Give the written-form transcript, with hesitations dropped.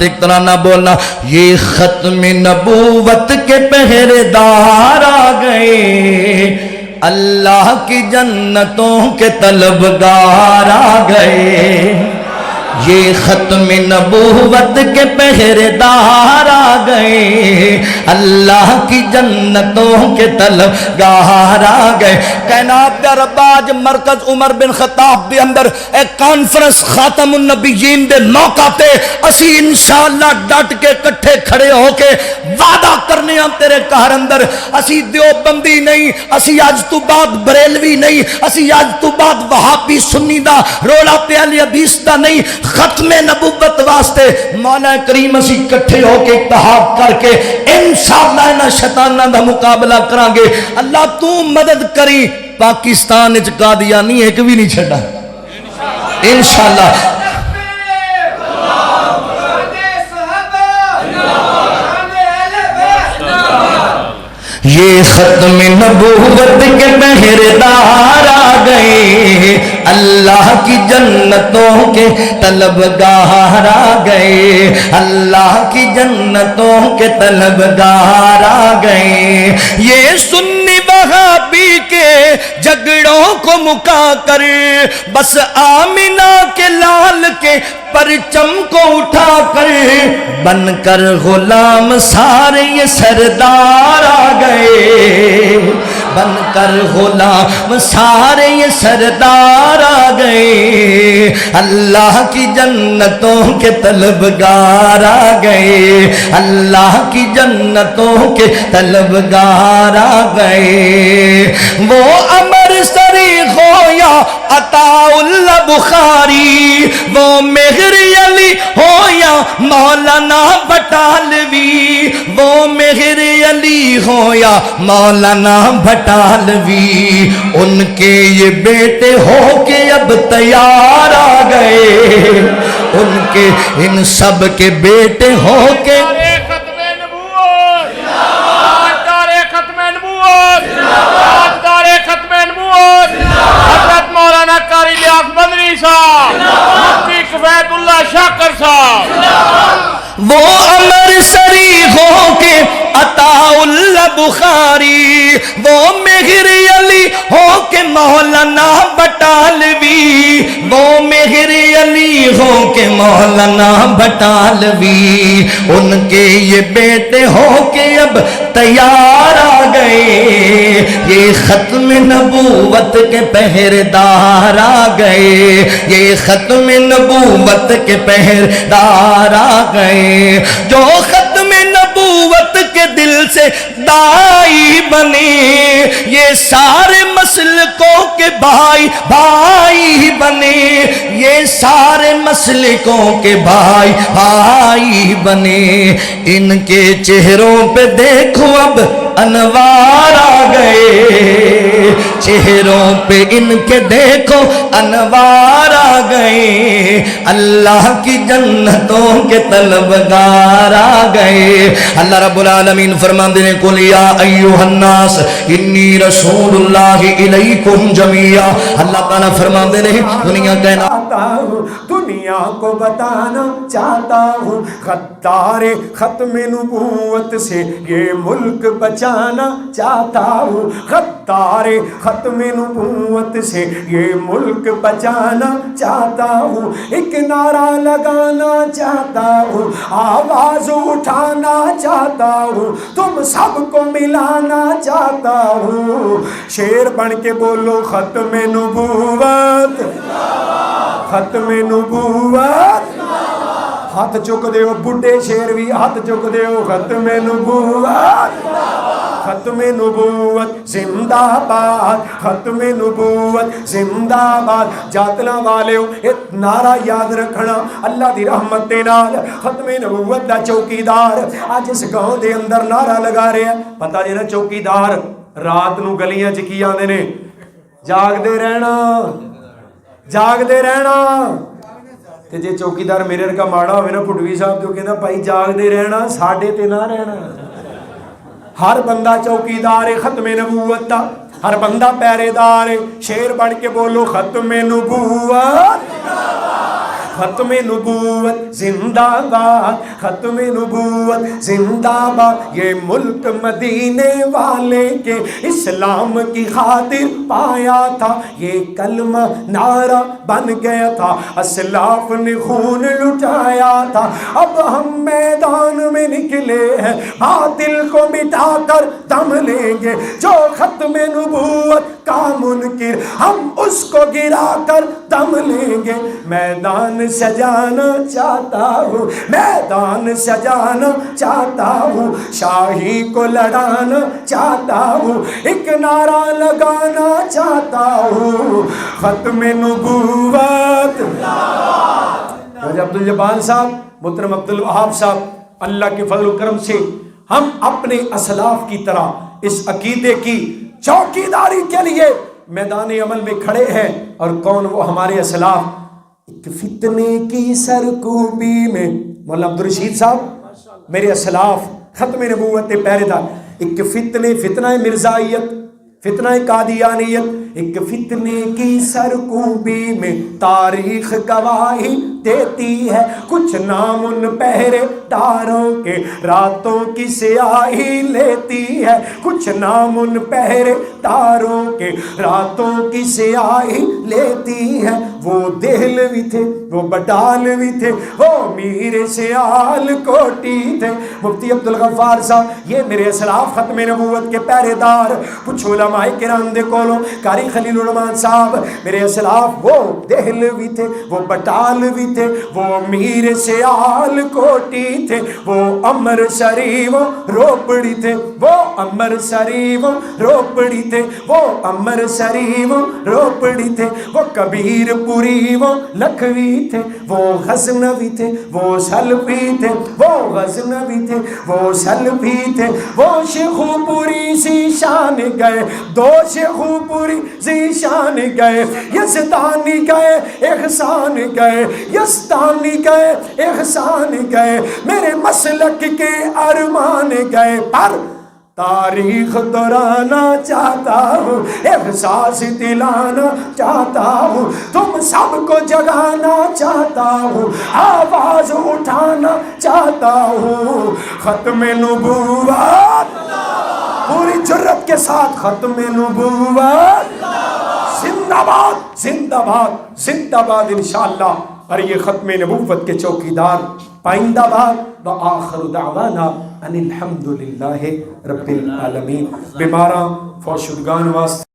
ایک طرح نہ بولنا یہ ختم نبوت کے پہرے دار آ گئے، اللہ کی جنتوں کے طلبگار آ گئے، یہ ختم نبوت کے پہرے دار آ گئے، اللہ کی جنتوں کے طلبگار آ گئے۔ کائنات دے رب آج مرکز عمر بن خطاب دے اندر ایک کانفرنس خاتم النبیین دے موقع تے اسی انشاءاللہ ڈٹ کے کٹھے کھڑے ہو کے وعدہ کرنے ہم تیرے گھر اندر، اسی دیوبندی نہیں، اسی آج تو بعد بریلوی نہیں، اسی آج تو بعد وہابی سنی دا رولا پہ علی حدیث دا نہیں، ختم نبوت واسطے مولا کریم اسی کٹھے ہو کے اتحاد کر کے انشاءاللہ انہاں شیطاناں دا مقابلہ کران گے۔ اللہ تو مدد کری، پاکستان وچ قادیانی ایک بھی نہیں چھڈا انشاءاللہ۔ یہ ختم نبوت کے پہرے دار آ گئے، اللہ کی جنتوں کے طلبگار آ گئے، اللہ کی جنتوں کے طلبگار آ گئے۔ یہ سنی وہابی کے جھگڑوں کو مکا کر بس آمنہ کے لال کے پرچم کو اٹھا کر بن کر غلام سارے یہ سردار آ گئے، بن کر غلام سارے یہ سردار آ گئے، اللہ کی جنتوں کے طلبگار آ گئے، اللہ کی جنتوں کے طلبگار آ گئے۔ وہ امر سری ہو یا عطا اللہ بخاری، وہ مہر علی ہو یا مولانا بٹالوی، وہ مہر علی ہو یا مولانا بٹالوی، ان کے یہ بیٹے ہو کے اب تیار آ گئے، ان کے ان سب کے بیٹے ہو کے وہ امر سری ہو کے عطا اللہ بخاری، وہ مہر علی ہو کے مولانا بٹالوی، وہ مہر علی ہو کے مولانا بٹالوی، ان کے یہ بیٹے ہو کے اب تیار آ گئے، یہ ختم نبوت کے پہرےدار آ گئے، یہ ختم نبوت کے پہرےدار آ گئے۔ جو ختم نبوت کے دل سے دائی بنے، یہ سارے مسلکوں کے بھائی بھائی بنے، یہ سارے مسلکوں کے بھائی بھائی بنے، ان کے چہروں پہ دیکھو اب انوار آ گئے، چہروں پہ ان کے دیکھو انوار آ گئے، اللہ کی جنتوں کے طلبگار آ گئے۔ اللہ رب العالمین فرماندے نے قل یا ایھا الناس انی رسول اللہ الیکم جمیعا، اللہ تعالیٰ فرماندے نے دنیا دنیا کو بتانا چاہتا ہوں، غدار ختم نبوت سے یہ ملک بچانا چاہتا ہوں، غدار ختم نبوت سے یہ ملک بچانا چاہتا ہوں، ایک نعرہ لگانا چاہتا ہوں، آواز اٹھانا چاہتا ہوں، تم سب کو ملانا چاہتا ہوں، شیر بن کے بولو ختم نبوت، ختم نبوت، ہاتھ چک دیو بڈھے شیر بھی ہاتھ چک دیو، ختم نبوت، ختم نبوت زندہ باد، ختم نبوت زندہ باد۔ جاتلا والیو ایک نعرہ یاد رکھنا، اللہ دی رحمت دے نال ختم نبوت دا چوکیدار آج اس گاؤں دے اندر نعرہ لگا رہے ہیں۔ پتہ جی نا چوکیدار رات نو گلیاں چ کی آندے نے، جاگ دے رہنا، جاگ دے رہنا، تے جے چوکیدار میرے کا ماڑا ہوئے نا پٹوی صاحب جو کہنا بھائی جاگ دے رہنا ساڈے تے نہ رہنا۔ ہر بندہ چوکیدار ہے ختم نبوت دا، ہر بندہ پہرے دار ہے، شیر بڑھ کے بولو ختم نبوت، ختم نبوت زندہ باد، ختم نبوت زندہ باد، یہ ملک مدینے والے کے اسلام کی خاطر پایا تھا، یہ کلمہ نعرہ بن گیا تھا، اسلاف نے خون لٹایا تھا، اب ہم میدان میں نکلے ہیں، باطل کو مٹا کر دم لیں گے، جو ختم نبوت کا منکر ہم اس کو گرا کر دم لیں گے، میدان سجانا چاہتا ہوں، میدان سجانا چاہتا ہوں، شاہی کو لڑانا چاہتا ہوں، ایک نعرہ لگانا چاہتا ہوں، ختم نبوت۔ عبدالجبار صاحب، محترم عبدالوہاب صاحب، اللہ کے فضل و کرم سے ہم اپنے اسلاف کی طرح اس عقیدے کی چوکیداری کے لیے میدان عمل میں کھڑے ہیں، اور کون وہ ہمارے اسلاف؟ ایک فتنے کی سرکوبی میں، مولانا عبدالرشید صاحب میرے اسلاف ختم نبوت پہرے دار، ایک فتنہ مرزائیت، فتنہ قادیانیت، ایک فتنے کی سرکوبی میں تاریخ گواہی دیتی ہے، کچھ نام ان پہرے داروں کے راتوں کی سیاہی لیتی ہے، کچھ نام ان پہرے داروں کے راتوں کی سیاہی لیتی ہے، وہ دہلوی تھے، وہ بٹالوی تھے، وہ میر سیال کوٹی تھے۔ مفتی عبدالغفار صاحب یہ میرے اسلاف ختم نبوت کے پہرے دار، کچھ علماء کرام دے کولوں، قاری خلیل الرحمن صاحب میرے اسلاف وہ دہلوی تھے، وہ بٹالوی تھے، وہ میر سیال کوٹی تھے، وہ امر شریف روپڑی تھے، وہ امر شریف روپڑی تھے، وہ امر شریف روپڑی تھے، وہ کبیر پوری وہ لکھوی تھے، وہ غزنوی تھے، وہ سلفی تھے، وہ غزنوی تھے، وہ سلفی تھے، وہ شیخو پوری سی شان گئے، دو شیخو پوری سی شان گئے، یزدانی گئے احسان گئے، یزدانی گئے احسان گئے، میرے مسلک کے ارمان گئے، پر تاریخ دہرانا چاہتا ہوں، احساس دلانا چاہتا ہوں، تم سب کو جگانا چاہتا ہوں، آواز اٹھانا چاہتا ہوں، ختم نبوت پوری جرت کے ساتھ، ختم نبوت زندہ باد، زندہ باد، زندہ باد انشاءاللہ۔ اور یہ ختم نبوت کے چوکیدار پائندہ باد، وآخر دعوانا ان الحمدللہ رب العالمین۔ بیماراں فوشدگان واسطے